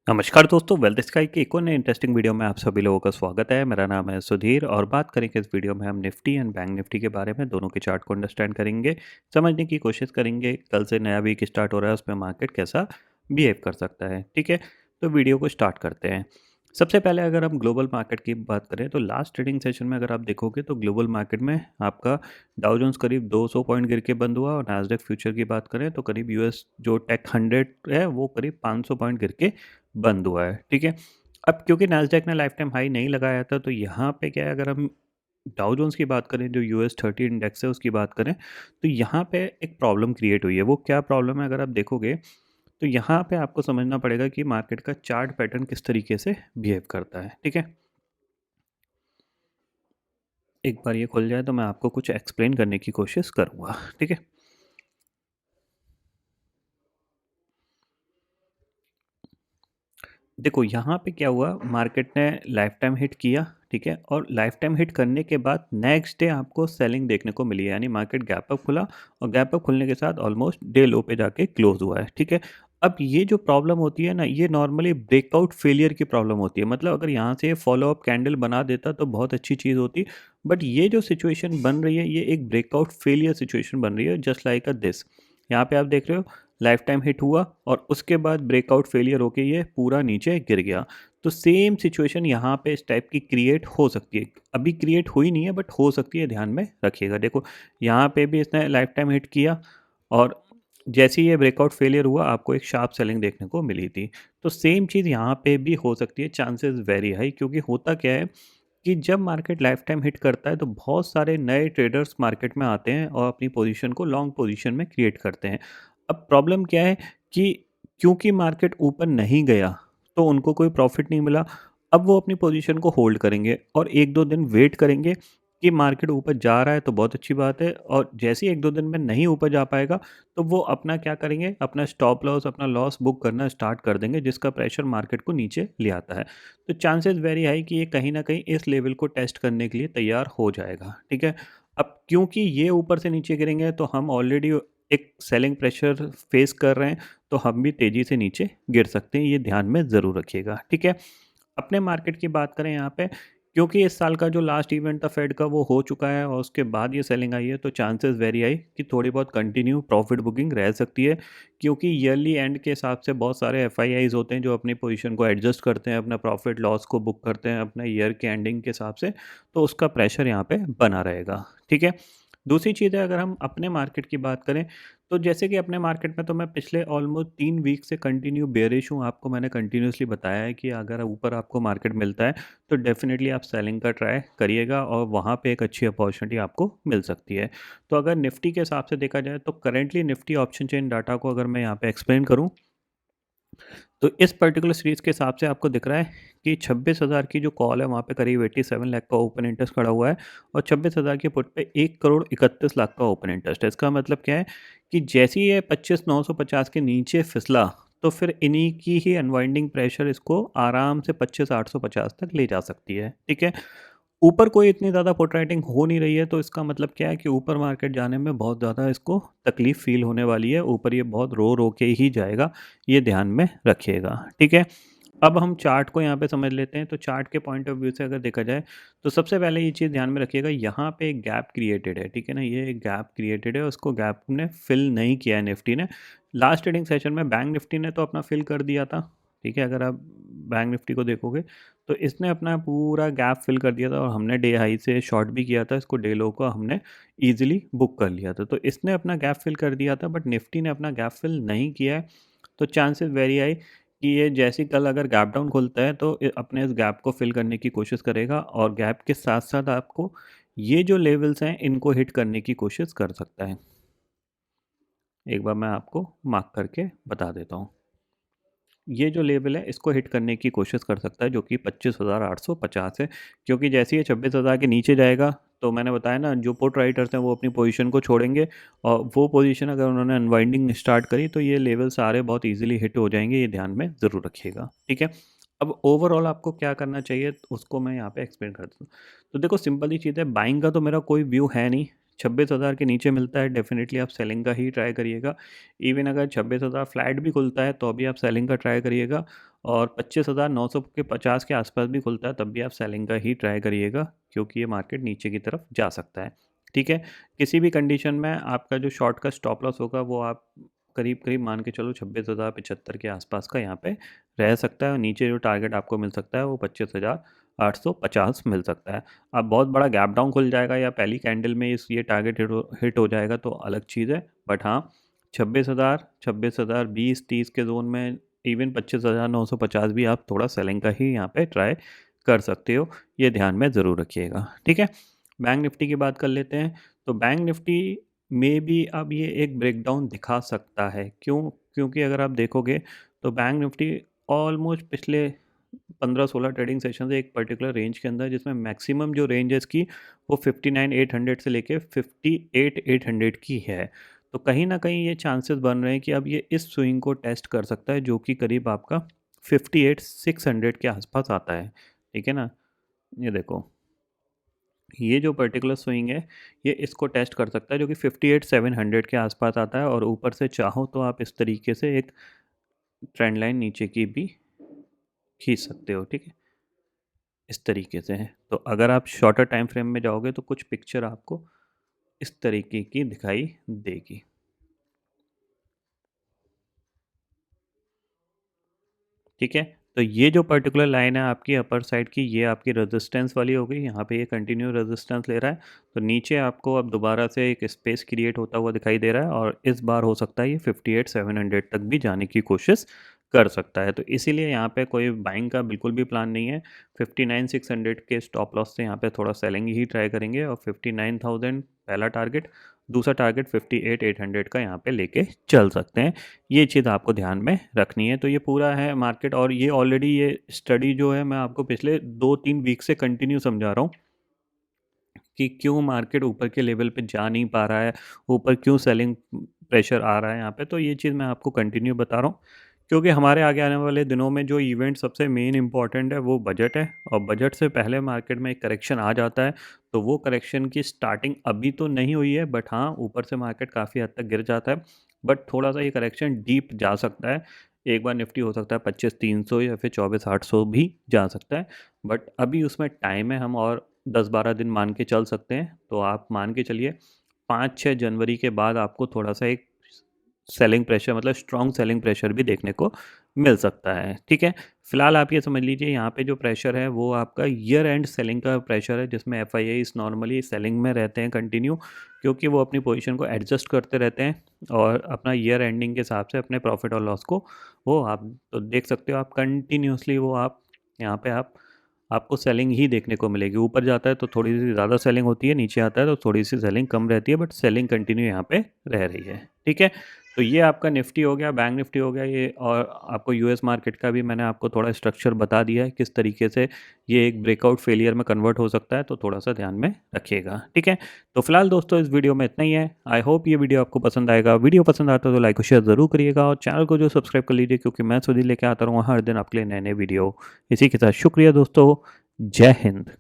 नमस्कार दोस्तों, wealth sky की एक और नई इंटरेस्टिंग वीडियो में आप सभी लोगों का स्वागत है। मेरा नाम है सुधीर और बात करेंगे इस वीडियो में हम निफ्टी एंड बैंक निफ्टी के बारे में। दोनों के चार्ट को अंडरस्टैंड करेंगे, समझने की कोशिश करेंगे कल से नया वीक स्टार्ट हो रहा है, उसमें मार्केट कैसा बिहेव कर सकता है। ठीक है, तो वीडियो को स्टार्ट करते हैं। सबसे पहले अगर हम ग्लोबल मार्केट की बात करें तो लास्ट ट्रेडिंग सेशन में अगर आप देखोगे तो ग्लोबल मार्केट में आपका डाउ जोन्स करीब 200 पॉइंट गिर के बंद हुआ और नैस्डैक फ्यूचर की बात करें तो करीब यूएस जो टेक 100 है वो करीब 500 पॉइंट गिर के बंद हुआ है। ठीक है, अब क्योंकि नैस्डैक ने लाइफ टाइम हाई नहीं लगाया था तो यहाँ पे क्या है, अगर हम डाउ जोन्स की बात करें जो यूएस 30 इंडेक्स है उसकी बात करें तो यहाँ पे एक प्रॉब्लम क्रिएट हुई है। वो क्या प्रॉब्लम है, अगर आप देखोगे तो यहाँ पे आपको समझना पड़ेगा कि मार्केट का चार्ट पैटर्न किस तरीके से बिहेव करता है। ठीक है, एक बार ये खुल जाए तो मैं आपको कुछ एक्सप्लेन करने की कोशिश करूँगा। ठीक है, देखो यहाँ पे क्या हुआ, मार्केट ने लाइफ टाइम हिट किया। ठीक है, और लाइफ टाइम हिट करने के बाद नेक्स्ट डे आपको सेलिंग देखने को मिली है, यानी मार्केट गैप अप खुला और गैप अप खुलने के साथ ऑलमोस्ट डे लो पे जाके क्लोज हुआ है। ठीक है, अब ये जो प्रॉब्लम होती है ना, ये नॉर्मली ब्रेकआउट फेलियर की प्रॉब्लम होती है। मतलब अगर यहाँ से फॉलो अप कैंडल बना देता तो बहुत अच्छी चीज़ होती, बट ये जो सिचुएशन बन रही है ये एक ब्रेकआउट फेलियर सिचुएशन बन रही है, जस्ट लाइक अ दिस। यहाँ पे आप देख रहे हो लाइफ टाइम हिट हुआ और उसके बाद ब्रेकआउट फेलियर होके ये पूरा नीचे गिर गया। तो सेम सिचुएशन यहाँ पे इस टाइप की क्रिएट हो सकती है। अभी क्रिएट हुई नहीं है बट हो सकती है, ध्यान में रखिएगा। देखो यहाँ पे भी इसने लाइफ टाइम हिट किया और जैसे ही ये ब्रेकआउट फेलियर हुआ आपको एक शार्प सेलिंग देखने को मिली थी। तो सेम चीज़ यहाँ पे भी हो सकती है, चांसेस वेरी हाई। क्योंकि होता क्या है कि जब मार्केट लाइफ टाइम हिट करता है तो बहुत सारे नए ट्रेडर्स मार्केट में आते हैं और अपनी पोजीशन को लॉन्ग पोजीशन में क्रिएट करते हैं। अब प्रॉब्लम क्या है कि क्योंकि मार्केट ऊपर नहीं गया तो उनको कोई प्रॉफिट नहीं मिला। अब वो अपनी पोजीशन को होल्ड करेंगे और 1-2 दिन वेट करेंगे कि मार्केट ऊपर जा रहा है तो बहुत अच्छी बात है, और जैसे ही 1-2 दिन में नहीं ऊपर जा पाएगा तो वो अपना क्या करेंगे, अपना स्टॉप लॉस, अपना लॉस बुक करना स्टार्ट कर देंगे, जिसका प्रेशर मार्केट को नीचे ले आता है। तो चांसेस वेरी हाई कि ये कहीं न कहीं इस लेवल को टेस्ट करने के लिए तैयार हो जाएगा। ठीक है? अब क्योंकि ये ऊपर से नीचे गिरेंगे तो हम ऑलरेडी एक सेलिंग प्रेशर फेस कर रहे हैं, तो हम भी तेज़ी से नीचे गिर सकते हैं, ये ध्यान में ज़रूर रखिएगा। ठीक है? अपने मार्केट की बात करें यहाँ पे, क्योंकि इस साल का जो लास्ट इवेंट था फेड का वो हो चुका है और उसके बाद ये सेलिंग आई है, तो चांसेस वेरी हाई कि थोड़ी बहुत कंटिन्यू प्रॉफिट बुकिंग रह सकती है। क्योंकि ईयरली एंड के हिसाब से बहुत सारे एफआईआईज होते हैं जो अपनी पोजीशन को एडजस्ट करते हैं, अपना प्रॉफिट लॉस को बुक करते हैं अपना ईयर के एंडिंग के हिसाब से, तो उसका प्रेशर यहाँ पे बना रहेगा। ठीक है, दूसरी चीज़ है, अगर हम अपने मार्केट की बात करें तो जैसे कि अपने मार्केट में तो मैं पिछले ऑलमोस्ट 3 वीक से कंटिन्यू बेयरिश हूँ। आपको मैंने कंटिन्यूअसली बताया है कि अगर ऊपर आपको मार्केट मिलता है तो डेफ़िनेटली आप सेलिंग का ट्राई करिएगा और वहाँ पे एक अच्छी अपॉर्चुनिटी आपको मिल सकती है। तो अगर निफ्टी के हिसाब से देखा जाए तो currently Nifty option chain data को अगर मैं यहाँ पे एक्सप्लेन करूँ तो इस पर्टिकुलर सीरीज़ के हिसाब से आपको दिख रहा है कि 26,000 की जो कॉल है वहाँ पे करीब 87 लाख का ओपन इंटरेस्ट खड़ा हुआ है और 26,000 की पुट पे 1 करोड़ 31 लाख का ओपन इंटरेस्ट है। इसका मतलब क्या है कि जैसे ही ये 25,950 के नीचे फिसला तो फिर इन्हीं की ही अनवाइंडिंग प्रेशर इसको आराम से 25,850 तक ले जा सकती है। ठीक है, ऊपर कोई इतनी ज़्यादा पुट राइटिंग हो नहीं रही है, तो इसका मतलब क्या है कि ऊपर मार्केट जाने में बहुत ज़्यादा इसको तकलीफ़ फ़ील होने वाली है। ऊपर ये बहुत रो के ही जाएगा, ये ध्यान में रखिएगा। ठीक है? अब हम चार्ट को यहाँ पे समझ लेते हैं, तो चार्ट के पॉइंट ऑफ व्यू से अगर देखा जाए, तो सबसे पहले ये चीज़ ध्यान में रखिएगा, यहाँ पे एक गैप क्रिएटेड है। ठीक है ना? ये एक गैप क्रिएटेड है, उसको गैप ने फ़िल नहीं किया है निफ्टी ने। लास्ट ट्रेडिंग सेशन में बैंक निफ्टी ने तो अपना फ़िल कर दिया था। ठीक है? अगर आप बैंक निफ्टी को देखोगे तो इसने अपना पूरा गैप फिल कर दिया था और हमने डे हाई से शॉर्ट भी किया था, इसको डे लो को हमने ईजिली बुक कर लिया था। तो इसने अपना गैप फिल कर दिया था बट निफ्टी ने अपना गैप फिल नहीं किया है। तो चांसेस वेरी हाई कि ये जैसे ही कल अगर गैप डाउन खुलता है तो अपने इस गैप को फिल करने की कोशिश करेगा और गैप के साथ साथ आपको ये जो लेवल्स हैं इनको हिट करने की कोशिश कर सकता है। एक बार मैं आपको मार्क करके बता देता हूँ। ये जो लेवल है इसको हिट करने की कोशिश कर सकता है, जो कि 25,850 है। क्योंकि जैसे ही ये 26,000 के नीचे जाएगा तो मैंने बताया ना, जो पुट राइटर्स हैं वो अपनी पोजीशन को छोड़ेंगे और वो पोजीशन अगर उन्होंने अनवाइंडिंग स्टार्ट करी तो ये लेवल सारे बहुत इजीली हिट हो जाएंगे, ये ध्यान में ज़रूर रखिएगा। ठीक है, अब ओवरऑल आपको क्या करना चाहिए उसको मैं यहाँ पे एक्सप्लेन करता हूँ। तो देखो सिंपल ही चीज़ है, बाइंग का तो मेरा कोई व्यू है नहीं। 26,000 के नीचे मिलता है डेफिनेटली आप सेलिंग का ही ट्राई करिएगा। इवन अगर 26,000 फ्लैट भी खुलता है तो भी आप सेलिंग का ट्राई करिएगा, और 25,900 के 50 के आसपास भी खुलता है तब भी आप सेलिंग का ही ट्राई करिएगा, क्योंकि ये मार्केट नीचे की तरफ जा सकता है। ठीक है, किसी भी कंडीशन में आपका जो शॉर्ट का स्टॉप लॉस होगा वो आप करीब करीब मान के चलो 26,075 के आसपास का यहाँ पे रह सकता है, और नीचे जो टारगेट आपको मिल सकता है वो 25,850 मिल सकता है। अब बहुत बड़ा गैप डाउन खुल जाएगा या पहली कैंडल में इस ये टारगेट हिट हो जाएगा तो अलग चीज़ है, बट हाँ 26,000 20-30 के जोन में इवन 25,950 भी आप थोड़ा सेलिंग का ही यहाँ पे ट्राई कर सकते हो, ये ध्यान में ज़रूर रखिएगा। ठीक है, बैंक निफ्टी की बात कर लेते हैं। तो बैंक निफ्टी में भी अब ये एक ब्रेकडाउन दिखा सकता है, क्यों? क्योंकि अगर आप देखोगे तो बैंक निफ्टी ऑलमोस्ट पिछले 15-16 ट्रेडिंग सेशन से एक पर्टिकुलर रेंज के अंदर, जिसमें मैक्सिमम जो रेंज है इसकी वो 59,800 से लेके 58,800 की है। तो कहीं ना कहीं ये चांसेस बन रहे हैं कि अब ये इस स्विंग को टेस्ट कर सकता है, जो कि करीब आपका 58,600 के आसपास आता है। ठीक है ना, ये देखो ये जो पर्टिकुलर स्विंग है ये इसको टेस्ट कर सकता है, जो कि 58,700 के आसपास आता है, और ऊपर से चाहो तो आप इस तरीके से एक ट्रेंड लाइन नीचे की भी खींच सकते हो। ठीक है, इस तरीके से है। तो अगर आप शॉर्टर टाइम फ्रेम में जाओगे तो कुछ पिक्चर आपको इस तरीके की दिखाई देगी। ठीक है, तो ये जो पर्टिकुलर लाइन है आपकी अपर साइड की, ये आपकी रेजिस्टेंस वाली हो गई। यहाँ पे ये कंटिन्यू रेजिस्टेंस ले रहा है, तो नीचे आपको अब दोबारा से एक स्पेस क्रिएट होता हुआ दिखाई दे रहा है, और इस बार हो सकता है ये 58,700 तक भी जाने की कोशिश कर सकता है। तो इसीलिए यहाँ पे कोई बाइंग का बिल्कुल भी प्लान नहीं है। 59,600 के स्टॉप लॉस से यहाँ पे थोड़ा सेलिंग ही ट्राई करेंगे, और 59,000 पहला टारगेट, दूसरा टारगेट 58,800 का यहाँ पे लेके चल सकते हैं। ये चीज़ आपको ध्यान में रखनी है। तो ये पूरा है मार्केट, और ये ऑलरेडी ये स्टडी जो है मैं आपको पिछले 2-3 वीक से कंटिन्यू समझा रहा हूँ कि क्यों मार्केट ऊपर के लेवल पे जा नहीं पा रहा है, ऊपर क्यों सेलिंग प्रेशर आ रहा है यहाँ पे। तो ये चीज़ मैं आपको कंटिन्यू बता रहा हूँ, क्योंकि हमारे आगे आने वाले दिनों में जो इवेंट सबसे मेन इंपॉर्टेंट है वो बजट है, और बजट से पहले मार्केट में एक करेक्शन आ जाता है। तो वो करेक्शन की स्टार्टिंग अभी तो नहीं हुई है, बट हाँ ऊपर से मार्केट काफ़ी हद तक गिर जाता है, बट थोड़ा सा ये करेक्शन डीप जा सकता है। एक बार निफ्टी हो सकता है 25,300 या फिर 24,800 भी जा सकता है, बट अभी उसमें टाइम है, हम और 10-12 दिन मान के चल सकते हैं। तो आप मान के चलिए 5-6 जनवरी के बाद आपको थोड़ा सा एक सेलिंग प्रेशर, मतलब स्ट्रॉन्ग सेलिंग प्रेशर भी देखने को मिल सकता है। ठीक है, फिलहाल आप ये समझ लीजिए यहाँ पे जो प्रेशर है वो आपका ईयर एंड सेलिंग का प्रेशर है, जिसमें एफआईआईज नॉर्मली सेलिंग में रहते हैं कंटिन्यू, क्योंकि वो अपनी पोजीशन को एडजस्ट करते रहते हैं, और अपना ईयर एंडिंग के हिसाब से अपने प्रॉफिट और लॉस को वो आप तो देख सकते हो, आप कंटिन्यूसली वो आप यहाँ पे आपको सेलिंग ही देखने को मिलेगी। ऊपर जाता है तो थोड़ी सी ज़्यादा सेलिंग होती है, नीचे आता है तो थोड़ी सी सेलिंग कम रहती है, बट सेलिंग कंटिन्यू यहाँ पे रह रही है। ठीक है, तो ये आपका निफ्टी हो गया, बैंक निफ्टी हो गया ये, और आपको यूएस मार्केट का भी मैंने आपको थोड़ा स्ट्रक्चर बता दिया है किस तरीके से ये एक ब्रेकआउट फेलियर में कन्वर्ट हो सकता है, तो थोड़ा सा ध्यान में रखिएगा। ठीक है, तो फिलहाल दोस्तों इस वीडियो में इतना ही है। आई होप ये वीडियो आपको पसंद आएगा। वीडियो पसंद आता है तो लाइक और शेयर ज़रूर करिएगा, और चैनल को जो सब्सक्राइब कर लीजिए, क्योंकि मैं सुधी लेके आता रहूँगा हर दिन आपके लिए नए नए वीडियो। इसी के साथ शुक्रिया दोस्तों, जय हिंद।